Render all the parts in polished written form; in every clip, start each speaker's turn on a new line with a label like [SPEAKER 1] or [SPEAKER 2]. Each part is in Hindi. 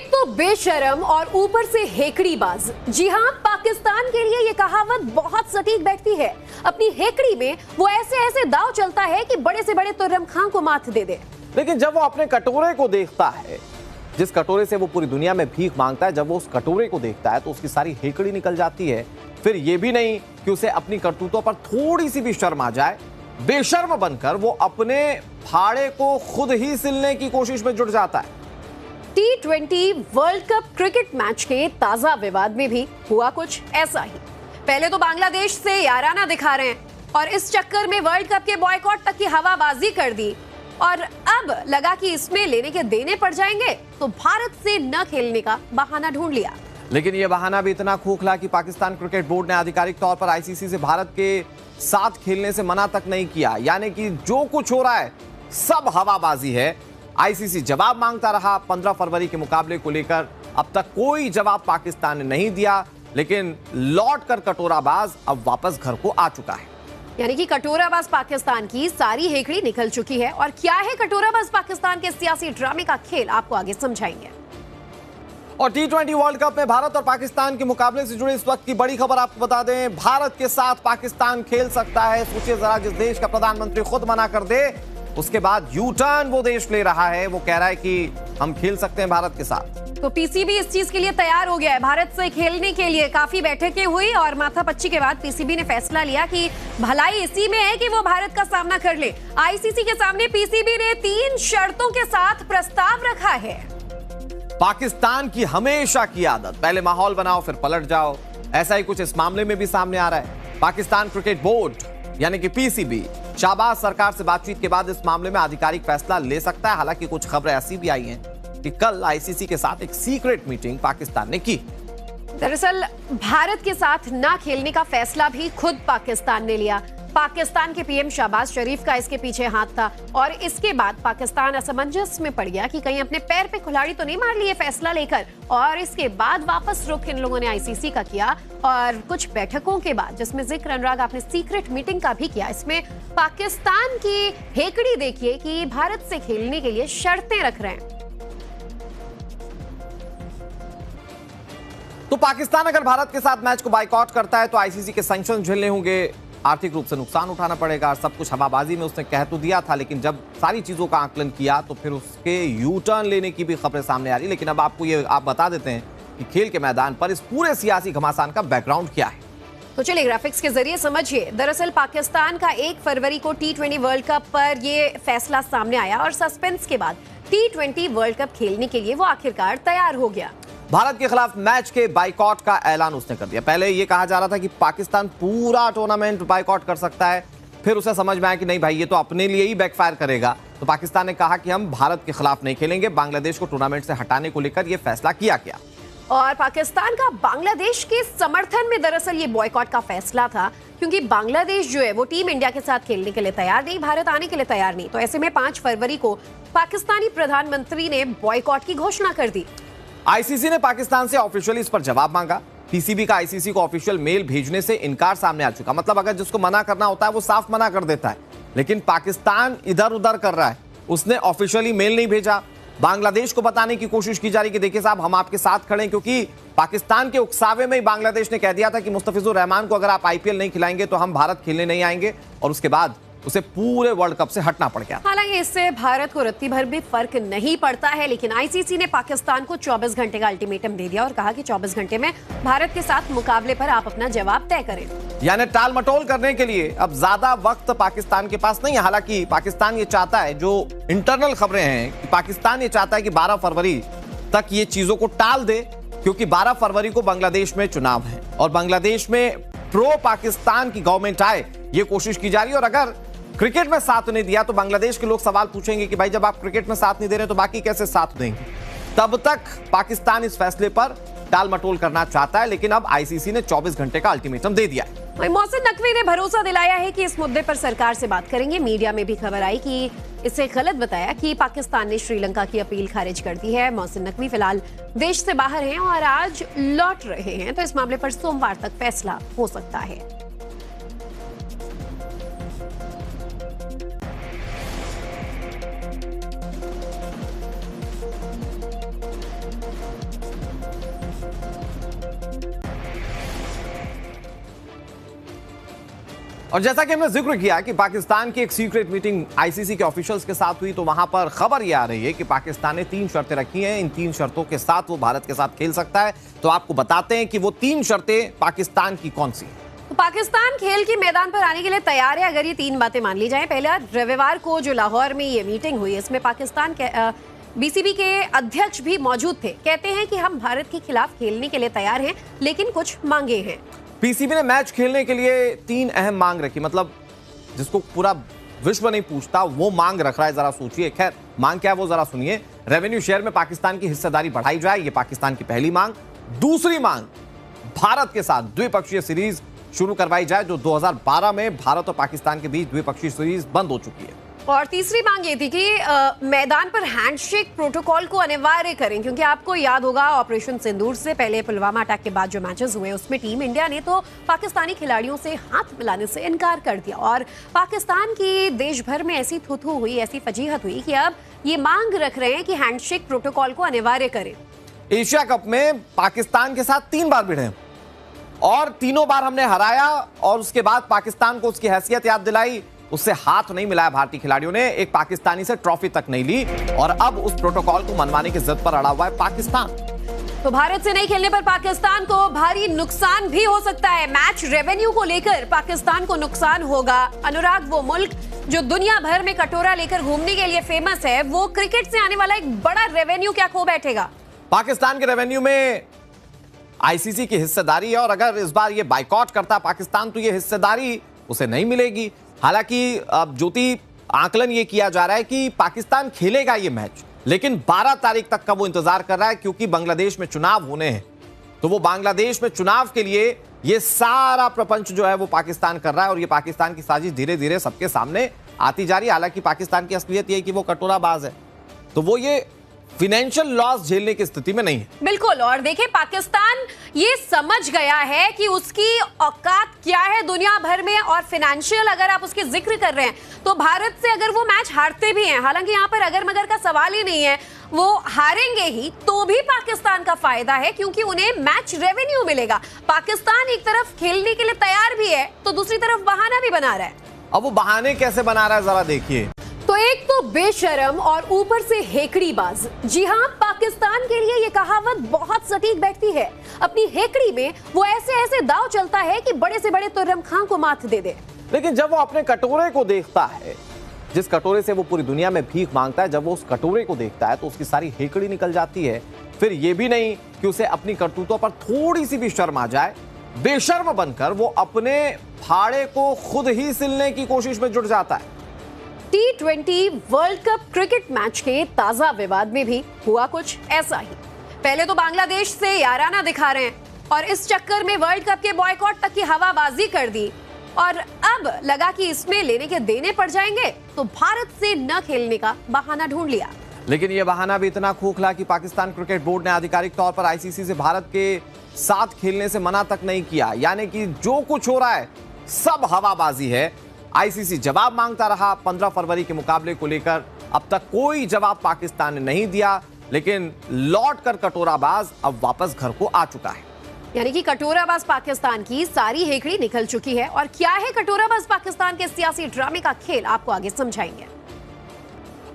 [SPEAKER 1] एक तो बेशरम और ऊपर से हेकड़ीबाज। जी हां, पाकिस्तान के लिए ये कहावत बहुत सटीक बैठती है। अपनी हेकड़ी में वो ऐसे ऐसे दांव चलता है कि बड़े से बड़े तुर्रम खां को मात दे दे।
[SPEAKER 2] लेकिन जब वो अपने कटोरे को देखता है, जिस कटोरे से वो पूरी दुनिया में भीख मांगता है, जब वो उस कटोरे को देखता है तो उसकी सारी हेकड़ी निकल जाती है। फिर ये भी नहीं कि उसे अपनी करतूतों पर थोड़ी सी भी शर्म आ जाए, बेशर्म बनकर वो अपने फाड़े को खुद ही सिलने की कोशिश में जुट जाता है।
[SPEAKER 1] T20 world cup cricket match के ताजा विवाद में भी हुआ कुछ ऐसा ही। पहले तो बांग्लादेश से याराना दिखा रहे हैं और इस चक्कर में वर्ल्ड कप के बॉयकॉट तक की हवाबाजी कर दी, और अब लगा कि इसमें लेने के देने पड़ जाएंगे तो भारत से न खेलने का बहाना ढूंढ लिया।
[SPEAKER 2] लेकिन यह बहाना भी इतना खोखला कि पाकिस्तान क्रिकेट बोर्ड ने आधिकारिक तौर पर आईसीसी से भारत के साथ खेलने से मना तक नहीं किया। यानी कि जो कुछ हो रहा है सब हवाबाजी है। आईसीसी जवाब मांगता रहा। 15 फरवरी के मुकाबले को लेकर अब तक कोई जवाब पाकिस्तान ने नहीं दिया, लेकिन लौट कर कटोराबाज अब वापस घर को आ चुका है।
[SPEAKER 1] यानी कि कटोराबाज पाकिस्तान की सारी हेकड़ी निकल चुकी है। और क्या है कटोराबाज पाकिस्तान के सियासी ड्रामे का खेल, आपको आगे समझाएंगे।
[SPEAKER 2] और T20 वर्ल्ड कप में भारत और पाकिस्तान के मुकाबले से जुड़ी इस वक्त की बड़ी खबर आपको बता दें। भारत के साथ पाकिस्तान खेल सकता है। सोचिए जरा, जिस देश का प्रधानमंत्री खुद मना कर दे, उसके बाद यू टर्न वो देश ले रहा है। वो कह रहा है कि हम खेल सकते हैं भारत के साथ।
[SPEAKER 1] तो पीसीबी इस चीज के लिए तैयार हो गया है। भारत से खेलने के लिए काफी बैठकें हुई और माथापच्ची के बाद पीसीबी ने फैसला लिया कि भलाई इसी में है कि वो भारत का सामना कर ले। आईसीसी के सामने पीसीबी ने 3 शर्तों के साथ प्रस्ताव रखा है।
[SPEAKER 2] पाकिस्तान की हमेशा की आदत, पहले माहौल बनाओ फिर पलट जाओ। ऐसा ही कुछ इस मामले में भी सामने आ रहा है। पाकिस्तान क्रिकेट बोर्ड यानी कि पीसीबी शाहबाज सरकार से बातचीत के बाद इस मामले में आधिकारिक फैसला ले सकता है। हालांकि कुछ खबरें ऐसी भी आई हैं कि कल आईसीसी के साथ एक सीक्रेट मीटिंग पाकिस्तान ने की।
[SPEAKER 1] दरअसल भारत के साथ ना खेलने का फैसला भी खुद पाकिस्तान ने लिया। पाकिस्तान के पीएम शहबाज शरीफ का इसके पीछे हाथ था और इसके बाद पाकिस्तान असमंजस में पड़ गया कि कहीं अपने पैर पे कुल्हाड़ी तो नहीं मार लिए फैसला लेकर। और इसके बाद वापस रुख इन लोगों ने आईसीसी का किया और कुछ बैठकों के बाद, जिसमें जिक्र अनुराग आपने सीक्रेट मीटिंग का भी किया, इसमें पाकिस्तान की हेकड़ी देखिए कि भारत से खेलने के लिए शर्तें रख रहे हैं।
[SPEAKER 2] तो पाकिस्तान अगर भारत के साथ मैच को बाइकआउट करता है तो आईसीसी के सैंक्शन झेलने होंगे, आर्थिक रूप से नुकसान उठाना पड़ेगा। सब कुछ हवाबाजी में उसने कह तो दिया था, लेकिन जब सारी चीजों का आकलन किया तो फिर उसके यू टर्न लेने की भी खबरें सामने आ रही। लेकिन अब आपको ये आप बता देते हैं कि खेल के मैदान पर इस पूरे सियासी घमासान का बैकग्राउंड क्या है।
[SPEAKER 1] तो चलिए ग्राफिक्स के जरिए समझिए। दरअसल पाकिस्तान का 1 फरवरी को T20 वर्ल्ड कप पर ये फैसला सामने आया और सस्पेंस के बाद T20 वर्ल्ड कप खेलने के लिए वो आखिरकार तैयार हो गया।
[SPEAKER 2] भारत के खिलाफ मैच के बाइकआउट का ऐलान उसने कर दिया। पहले यह कहा जा रहा था कि पाकिस्तान पूरा टूर्नामेंट बाइकआउट कर सकता है, फिर उसे समझ में आया कि नहीं भाई, ये तो अपने लिए ही बैकफायर करेगा। तो पाकिस्तान ने कहा कि हम भारत के खिलाफ नहीं खेलेंगे। बांग्लादेश को टूर्नामेंट से हटाने को लेकर यह फैसला किया गया।
[SPEAKER 1] और पाकिस्तान का बांग्लादेश के समर्थन में दरअसल ये बॉयकॉट का फैसला था, क्योंकि बांग्लादेश जो है वो टीम इंडिया के साथ खेलने के लिए तैयार नहीं, भारत आने के लिए तैयार नहीं। तो ऐसे में 5 फरवरी को पाकिस्तानी प्रधानमंत्री ने बॉयकॉट की घोषणा कर दी।
[SPEAKER 2] आईसीसी ने पाकिस्तान से ऑफिशियली इस पर जवाब मांगा। पीसीबी का आईसीसी को ऑफिशियल मेल भेजने से इनकार सामने आ चुका। मतलब अगर जिसको मना करना होता है वो साफ मना कर देता है, लेकिन पाकिस्तान इधर उधर कर रहा है। उसने ऑफिशियली मेल नहीं भेजा। बांग्लादेश को बताने की कोशिश की जा रही कि देखिए साहब, हम आपके साथ खड़े हैं, क्योंकि पाकिस्तान के उकसावे में ही बांग्लादेश ने कह दिया था कि मुस्तफिजुर रहमान को अगर आप आईपीएल नहीं खिलाएंगे तो हम भारत खेलने नहीं आएंगे। और उसके बाद उसे पूरे वर्ल्ड कप से हटना पड़ गया।
[SPEAKER 1] हालांकि इससे भारत को रत्ती भर भी फर्क नहीं पड़ता है, लेकिन आईसीसी ने पाकिस्तान को 24 घंटे का अल्टीमेटम दे दिया और कहा कि 24 घंटे में भारत के साथ मुकाबले पर आप अपना जवाब तय करें।
[SPEAKER 2] यानी टाल मटोल करने के लिए अब ज्यादा वक्त पाकिस्तान के पास नहीं है। हालांकि पाकिस्तान ये चाहता है, जो इंटरनल खबरें हैं कि पाकिस्तान ये चाहता है कि 12 फरवरी तक ये चीजों को टाल दे, क्योंकि 12 फरवरी को बांग्लादेश में चुनाव है और बांग्लादेश में प्रो पाकिस्तान की गवर्नमेंट आए, ये कोशिश की जा रही है। और अगर क्रिकेट में साथ नहीं दिया तो बांग्लादेश के लोग सवाल पूछेंगे कि भाई जब आप क्रिकेट में साथ नहीं दे रहे तो बाकी कैसे साथ देंगे। तब तक पाकिस्तान इस फैसले पर टाल मटोल करना चाहता है, लेकिन अब आईसीसी ने 24 घंटे का अल्टीमेटम दे दिया है।
[SPEAKER 1] मोहसिन नकवी ने भरोसा दिलाया है कि इस मुद्दे पर सरकार से बात करेंगे। मीडिया में भी खबर आई कि इसे गलत बताया कि पाकिस्तान ने श्रीलंका की अपील खारिज कर दी है। मोहसिन नकवी फिलहाल देश से बाहर हैं और आज लौट रहे हैं, तो इस मामले पर सोमवार तक फैसला हो सकता है।
[SPEAKER 2] और जैसा कि हमने जिक्र किया कि पाकिस्तान की एक सीक्रेट मीटिंग आईसीसी के ऑफिशियल्स के साथ हुई, तो वहां पर खबर यह आ रही है कि पाकिस्तान ने 3 शर्तें रखी हैं। इन 3 शर्तों के साथ वो भारत के साथ खेल सकता है। तो आपको बताते हैं कि वो 3 शर्तें पाकिस्तान की कौन सी।
[SPEAKER 1] तो पाकिस्तान खेल के मैदान पर आने के लिए तैयार है अगर ये 3 बातें मान ली जाएं। पहला, रविवार को जो लाहौर में ये मीटिंग हुई, इसमें पाकिस्तान के बीसीबी के अध्यक्ष भी मौजूद थे। कहते हैं कि हम भारत के खिलाफ खेलने के लिए तैयार हैं, लेकिन कुछ मांगे हैं।
[SPEAKER 2] पीसीबी ने मैच खेलने के लिए 3 अहम मांग रखी, मतलब जिसको पूरा विश्व नहीं पूछता वो मांग रख रहा है। जरा सोचिए, खैर मांग क्या है वो जरा सुनिए। रेवेन्यू शेयर में पाकिस्तान की हिस्सेदारी बढ़ाई जाए, ये पाकिस्तान की पहली मांग। दूसरी मांग, भारत के साथ द्विपक्षीय सीरीज शुरू करवाई जाए, जो 2012 में भारत और पाकिस्तान के बीच द्विपक्षीय सीरीज बंद हो चुकी है।
[SPEAKER 1] और तीसरी मांग ये थी कि मैदान पर हैंडशेक प्रोटोकॉल को अनिवार्य करें, क्योंकि आपको याद होगा ऑपरेशन सिंदूर से पहले पुलवामा अटैक के बाद जो मैचेस हुए उसमें टीम इंडिया ने तो पाकिस्तानी खिलाड़ियों से हाथ मिलाने से इनकार कर दिया, और पाकिस्तान की देश भर में ऐसी थू-थू हुई, ऐसी फजीहत हुई कि अब ये मांग रख रहे हैं कि हैंडशेक प्रोटोकॉल को अनिवार्य करें।
[SPEAKER 2] एशिया कप में पाकिस्तान के साथ 3 बार भिड़े और तीनों बार हमने हराया, और उसके बाद पाकिस्तान को उसकी हैसियत याद दिलाई, उससे हाथ नहीं मिलाया भारतीय खिलाड़ियों ने, एक पाकिस्तानी से ट्रॉफी तक नहीं ली, और अब उस प्रोटोकॉल को मनवाने की जिद पर अड़ा हुआ है पाकिस्तान।
[SPEAKER 1] तो भारत से नहीं खेलने पर पाकिस्तान को भारी नुकसान भी हो सकता है। मैच रेवेन्यू को लेकर पाकिस्तान को नुकसान होगा। अनुराग, वो मुल्क जो दुनिया भर में कटोरा लेकर घूमने के लिए फेमस है, वो क्रिकेट से आने वाला एक बड़ा रेवेन्यू क्या खो बैठेगा?
[SPEAKER 2] पाकिस्तान के रेवेन्यू में आईसीसी की हिस्सेदारी है, और अगर इस बार ये बाइकॉट करता पाकिस्तान तो ये हिस्सेदारी उसे नहीं मिलेगी। हालांकि अब ज्योति आकलन ये किया जा रहा है कि पाकिस्तान खेलेगा ये मैच, लेकिन 12 तारीख तक का वो इंतजार कर रहा है, क्योंकि बांग्लादेश में चुनाव होने हैं। तो वो बांग्लादेश में चुनाव के लिए ये सारा प्रपंच जो है वो पाकिस्तान कर रहा है, और ये पाकिस्तान की साजिश धीरे धीरे सबके सामने आती जा रही है। हालांकि पाकिस्तान की असलियत ये है कि वो कटोराबाज है, तो वो ये फाइनेंशियल लॉस झेलने की स्थिति में नहीं है।
[SPEAKER 1] बिल्कुल, और देखिए पाकिस्तान ये समझ गया है कि उसकी औकात क्या है दुनिया भर में, और फाइनेंशियल अगर आप उसके जिक्र कर रहे हैं तो भारत से अगर वो मैच हारते भी हैं, हालांकि यहाँ पर अगर मगर का सवाल ही नहीं है, वो हारेंगे ही तो भी पाकिस्तान का फायदा है, क्योंकि उन्हें मैच रेवेन्यू मिलेगा। पाकिस्तान एक तरफ खेलने के लिए तैयार भी है तो दूसरी तरफ बहाना भी बना रहा है।
[SPEAKER 2] अब वो बहाने कैसे बना रहा है जरा देखिए।
[SPEAKER 1] तो एक तो बेशरम और ऊपर से हेकड़ीबाज। जी हाँ, पाकिस्तान के लिए ये कहावत बहुत सटीक बैठती है। अपनी हेकड़ी में वो ऐसे ऐसे दांव चलता है कि बड़े से बड़े तुर्रम खां को मात दे दे।
[SPEAKER 2] लेकिन जब वो अपने कटोरे को देखता है, जिस कटोरे से वो पूरी दुनिया में भीख मांगता है, जब वो उस कटोरे को देखता है तो उसकी सारी हेकड़ी निकल जाती है। फिर ये भी नहीं कि उसे अपनी करतूतों पर थोड़ी सी भी शर्म आ जाए, बेशर्म बनकर वो अपने फाड़े को खुद ही सिलने की कोशिश में जुट जाता है।
[SPEAKER 1] T20 world cup cricket match के ताजा विवाद में भी हुआ कुछ ऐसा ही। पहले तो बांग्लादेश से याराना दिखा रहे हैं, और इस चक्कर में वर्ल्ड कप के बॉयकॉट तक की हवाबाजी कर दी, और अब लगा कि इसमें लेने के देने पड़ जाएंगे तो भारत से न खेलने का बहाना ढूंढ लिया।
[SPEAKER 2] लेकिन यह बहाना भी इतना खोखला कि पाकिस्तान क्रिकेट बोर्ड ने आधिकारिक तौर पर आईसीसी से भारत के साथ खेलने से मना तक नहीं किया। यानी कि जो कुछ हो रहा है सब हवाबाजी है। आईसीसी जवाब मांगता रहा। 15 फरवरी के मुकाबले को लेकर अब तक कोई जवाब पाकिस्तान ने नहीं दिया, लेकिन लौटकर कटोराबाज अब वापस घर को आ चुका है।
[SPEAKER 1] यानी कि कटोराबाज पाकिस्तान की सारी हेकड़ी निकल चुकी है। और क्या है कटोराबाज पाकिस्तान के सियासी ड्रामे का खेल, आपको आगे समझाएंगे।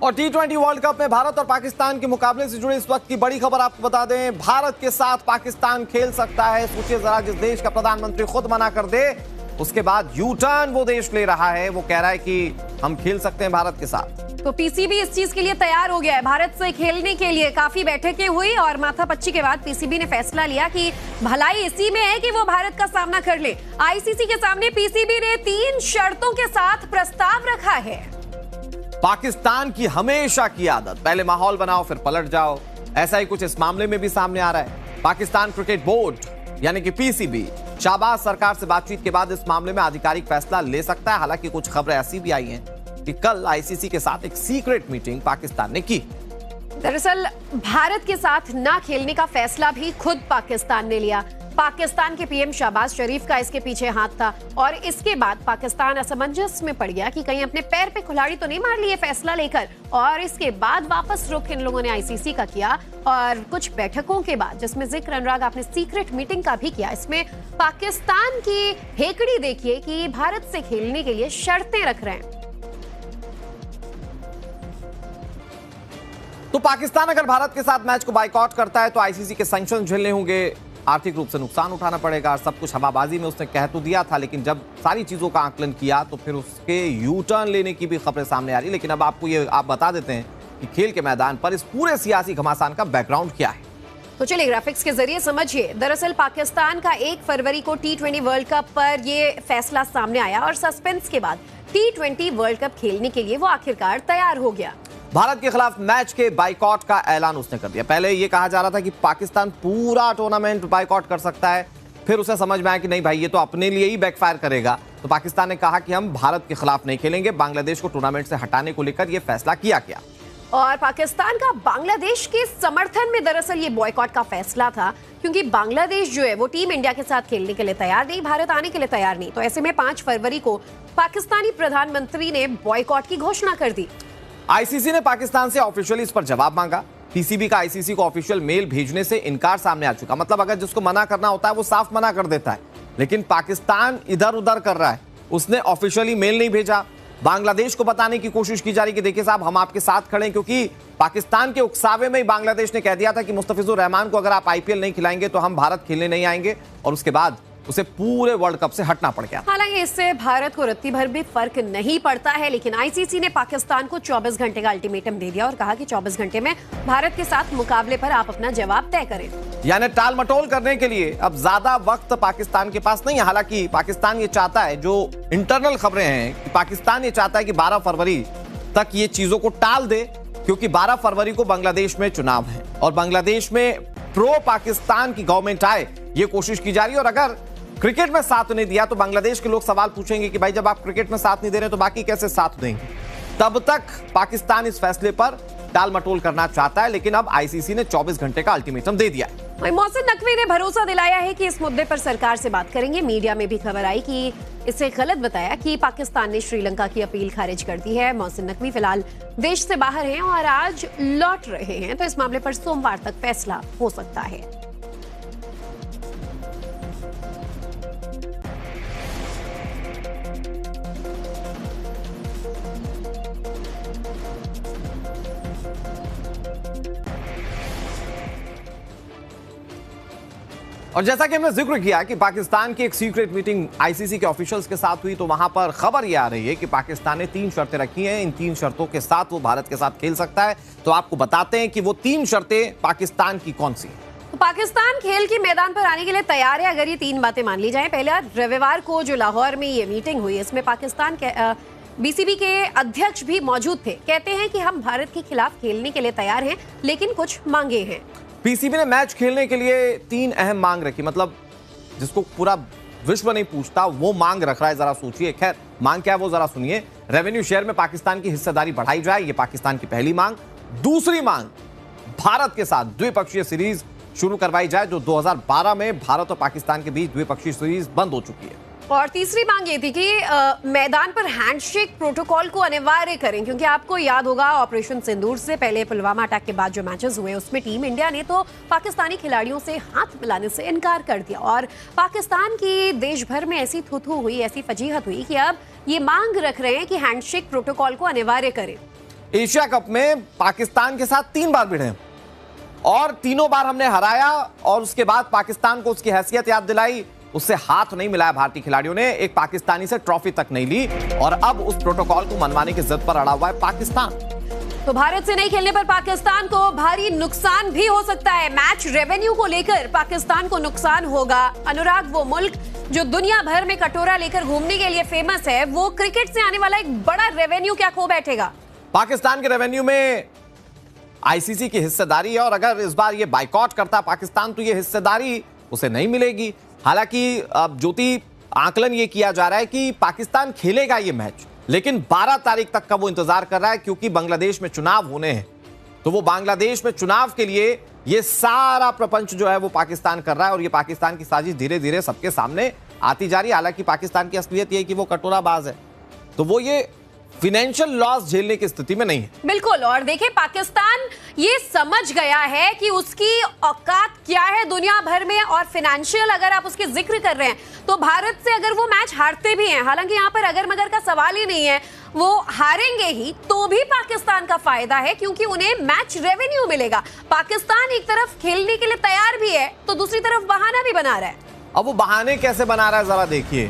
[SPEAKER 2] और T20 वर्ल्ड कप में भारत और पाकिस्तान के मुकाबले से जुड़े इस वक्त की बड़ी खबर आपको बता दें। भारत के साथ पाकिस्तान खेल सकता है। सोचिए जरा, जिस देश का प्रधानमंत्री खुद मना कर दे, उसके बाद यू टर्न वो देश ले रहा है। वो कह रहा है कि हम खेल सकते हैं भारत के साथ।
[SPEAKER 1] तो पीसीबी इस चीज के लिए तैयार हो गया है। भारत से खेलने के लिए काफी बैठकें हुई, और माथापच्ची के बाद पीसीबी ने फैसला लिया कि भलाई इसी में है कि वो भारत का सामना कर ले। आईसीसी के सामने पीसीबी ने 3 शर्तों के साथ प्रस्ताव रखा है।
[SPEAKER 2] पाकिस्तान की हमेशा की आदत, पहले माहौल बनाओ फिर पलट जाओ। ऐसा ही कुछ इस मामले में भी सामने आ रहा है। पाकिस्तान क्रिकेट बोर्ड यानी कि पीसीबी शाहबाज सरकार से बातचीत के बाद इस मामले में आधिकारिक फैसला ले सकता है। हालांकि कुछ खबरें ऐसी भी आई हैं कि कल आईसीसी के साथ एक सीक्रेट मीटिंग पाकिस्तान ने की।
[SPEAKER 1] दरअसल भारत के साथ ना खेलने का फैसला भी खुद पाकिस्तान ने लिया। पाकिस्तान के पीएम शहबाज शरीफ का इसके पीछे हाथ था और इसके बाद पाकिस्तान असमंजस में पड़ गया कि कहीं अपने पैर पे कुल्हाड़ी तो नहीं मार लिए फैसला लेकर। और इसके बाद वापस रुख इन लोगों ने आईसीसी का किया और कुछ बैठकों के बाद, जिसमें जिक्र अनुराग आपने सीक्रेट मीटिंग का भी किया, इसमें पाकिस्तान की हेकड़ी देखिए कि भारत से खेलने के लिए शर्तें रख रहे हैं।
[SPEAKER 2] तो पाकिस्तान अगर भारत के साथ मैच को बाइकआउट करता है तो आईसीसी के सैंक्शन झेलने होंगे, आर्थिक रूप से नुकसान उठाना पड़ेगा। सब कुछ हवाबाजी में उसने कह तो दिया था, लेकिन जब सारी चीजों का आकलन किया तो फिर उसके यू टर्न लेने की भी खबरें सामने आ रही। लेकिन अब आपको ये आप बता देते हैं कि खेल के मैदान पर इस पूरे सियासी घमासान का बैकग्राउंड क्या है।
[SPEAKER 1] तो चलिए ग्राफिक्स के जरिए समझिए। दरअसल पाकिस्तान का 1 फरवरी को T20 वर्ल्ड कप पर ये फैसला सामने आया और सस्पेंस के बाद T20 वर्ल्ड कप खेलने के लिए वो आखिरकार तैयार हो गया।
[SPEAKER 2] भारत के खिलाफ मैच के बाइकआउट का ऐलान उसने कर दिया। पहले ये कहा जा रहा था कि पाकिस्तान पूरा टूर्नामेंट बाइकआउट कर सकता है, फिर उसे समझ में आया कि नहीं भाई, ये तो अपने लिए ही बैकफायर करेगा। तो पाकिस्तान ने कहा कि हम भारत के खिलाफ नहीं खेलेंगे। बांग्लादेश को टूर्नामेंट से हटाने को लेकर यह फैसला किया गया।
[SPEAKER 1] और पाकिस्तान का बांग्लादेश के समर्थन में दरअसल ये बॉयकॉट का फैसला था, क्योंकि बांग्लादेश जो है वो टीम इंडिया के साथ खेलने के लिए तैयार नहीं, भारत आने के लिए तैयार नहीं। तो ऐसे में 5 फरवरी को पाकिस्तानी प्रधानमंत्री ने बॉयकॉट की घोषणा कर दी।
[SPEAKER 2] आईसीसी ने पाकिस्तान से ऑफिशियली इस पर जवाब मांगा। पीसीबी का आईसीसी को ऑफिशियल मेल भेजने से इनकार सामने आ चुका। मतलब अगर जिसको मना करना होता है वो साफ मना कर देता है, लेकिन पाकिस्तान इधर उधर कर रहा है। उसने ऑफिशियली मेल नहीं भेजा। बांग्लादेश को बताने की कोशिश की जा रही कि देखिए साहब, हम आपके साथ खड़े हैं, क्योंकि पाकिस्तान के उकसावे में ही बांग्लादेश ने कह दिया था कि मुस्तफिजुर रहमान को अगर आप आईपीएल नहीं खिलाएंगे तो हम भारत खेलने नहीं आएंगे। और उसके बाद उसे पूरे वर्ल्ड कप से हटना पड़ गया।
[SPEAKER 1] हालांकि इससे भारत को रत्ती भर भी फर्क नहीं पड़ता है, लेकिन आईसीसी ने पाकिस्तान को 24 घंटे का अल्टीमेटम दे दिया और कहा कि 24 घंटे में भारत के साथ मुकाबले पर आप अपना जवाब तय करें।
[SPEAKER 2] यानी टाल मटोल करने के लिए अब ज्यादा वक्त पाकिस्तान के पास नहीं है। हालांकि पाकिस्तान ये चाहता है, जो इंटरनल खबरें हैं कि पाकिस्तान ये चाहता है कि 12 फरवरी तक ये चीजों को टाल दे, क्योंकि 12 फरवरी को बांग्लादेश में चुनाव है और बांग्लादेश में प्रो पाकिस्तान की गवर्नमेंट आए, ये कोशिश की जा रही है। और अगर क्रिकेट में साथ नहीं दिया तो बांग्लादेश के लोग सवाल पूछेंगे कि भाई जब आप क्रिकेट में साथ नहीं दे रहे तो बाकी कैसे साथ देंगे। तब तक पाकिस्तान इस फैसले पर टाल मटोल करना चाहता है, लेकिन अब आईसीसी ने 24 घंटे का अल्टीमेटम दे दिया है।
[SPEAKER 1] मोहसिन नकवी ने भरोसा दिलाया है कि इस मुद्दे पर सरकार से बात करेंगे। मीडिया में भी खबर आई कि इसे गलत बताया कि पाकिस्तान ने श्रीलंका की अपील खारिज कर दी है। मोहसिन नकवी फिलहाल देश से बाहर हैं और आज लौट रहे हैं, तो इस मामले पर सोमवार तक फैसला हो सकता है।
[SPEAKER 2] और जैसा कि हमने जिक्र किया कि पाकिस्तान की एक सीक्रेट मीटिंग आईसीसी के ऑफिशियल्स के साथ हुई, तो वहां पर खबर यह आ रही है कि पाकिस्तान ने 3 शर्तें रखी हैं। इन 3 शर्तों के साथ वो भारत के साथ खेल सकता है। तो आपको बताते हैं कि वो 3 शर्तें पाकिस्तान की कौन सी हैं।
[SPEAKER 1] तो पाकिस्तान खेल के मैदान पर आने के लिए तैयार है अगर ये 3 बातें मान ली जाएं। पहला, रविवार को जो लाहौर में ये मीटिंग हुई, इसमें पाकिस्तान के बीसीबी के अध्यक्ष भी मौजूद थे। कहते हैं कि हम भारत के खिलाफ खेलने के लिए तैयार हैं, लेकिन कुछ मांगे हैं।
[SPEAKER 2] पीसीबी ने मैच खेलने के लिए 3 अहम मांग रखी। मतलब जिसको पूरा विश्व नहीं पूछता वो मांग रख रहा है, जरा सोचिए। खैर, मांग क्या है वो जरा सुनिए। रेवेन्यू शेयर में पाकिस्तान की हिस्सेदारी बढ़ाई जाए, ये पाकिस्तान की पहली मांग। दूसरी मांग, भारत के साथ द्विपक्षीय सीरीज शुरू करवाई जाए, जो 2012 में भारत और पाकिस्तान के बीच द्विपक्षीय सीरीज बंद हो चुकी है।
[SPEAKER 1] और तीसरी मांग ये थी कि मैदान पर हैंडशेक प्रोटोकॉल को अनिवार्य करें, क्योंकि आपको याद होगा ऑपरेशन सिंदूर से पहले पुलवामा अटैक के बाद जो मैचेस हुए उसमें टीम इंडिया ने तो पाकिस्तानी खिलाड़ियों से हाथ मिलाने से इनकार कर दिया और पाकिस्तान की देश भर में ऐसी थू हुई, ऐसी फजीहत हुई कि अब ये मांग रख रहे हैं कि हैंडशेक प्रोटोकॉल को अनिवार्य करें।
[SPEAKER 2] एशिया कप में पाकिस्तान के साथ 3 बार भिड़े और तीनों बार हमने हराया और उसके बाद पाकिस्तान को उसकी हैसियत याद दिलाई, उससे हाथ नहीं मिलाया भारतीय खिलाड़ियों ने, एक पाकिस्तानी से ट्रॉफी तक नहीं ली और अब उस प्रोटोकॉल को मनवाने की जिद पर अड़ा हुआ है पाकिस्तान।
[SPEAKER 1] तो भारत से नहीं खेलने पर पाकिस्तान को भारी नुकसान भी हो सकता है। मैच रेवेन्यू को लेकर पाकिस्तान को नुकसान होगा। अनुराग, वो मुल्क जो दुनिया भर में कटोरा लेकर घूमने के लिए फेमस है, वो क्रिकेट से आने वाला एक बड़ा रेवेन्यू क्या खो बैठेगा।
[SPEAKER 2] पाकिस्तान के रेवेन्यू में आईसीसी की हिस्सेदारी है और अगर इस बार ये बाइकआउट करता पाकिस्तान तो ये हिस्सेदारी उसे नहीं मिलेगी। हालांकि अब ज्योति आकलन ये किया जा रहा है कि पाकिस्तान खेलेगा ये मैच, लेकिन 12 तारीख तक का वो इंतजार कर रहा है, क्योंकि बांग्लादेश में चुनाव होने हैं तो वो बांग्लादेश में चुनाव के लिए ये सारा प्रपंच जो है वो पाकिस्तान कर रहा है, और ये पाकिस्तान की साजिश धीरे धीरे सबके सामने आती जा रही है। हालांकि पाकिस्तान की असलियत ये है कि वो कटोराबाज है, तो वो ये फिनेंशियल लॉस झेलने की स्थिति में नहीं है।
[SPEAKER 1] बिल्कुल। और देखिए, पाकिस्तान ये समझ गया है कि उसकी औकात क्या है दुनिया भर में, और फिनेंशियल अगर आप उसके जिक्र कर रहे हैं तो भारत से अगर वो मैच हारते भी हैं, हालांकि यहाँ पर अगर मगर का सवाल ही नहीं है, वो हारेंगे ही तो भी पाकिस्तान का फायदा है, क्योंकि उन्हें मैच रेवेन्यू मिलेगा। पाकिस्तान एक तरफ खेलने के लिए तैयार भी है तो दूसरी तरफ बहाना भी बना रहा है।
[SPEAKER 2] अब वो बहाने कैसे बना रहा है जरा देखिए।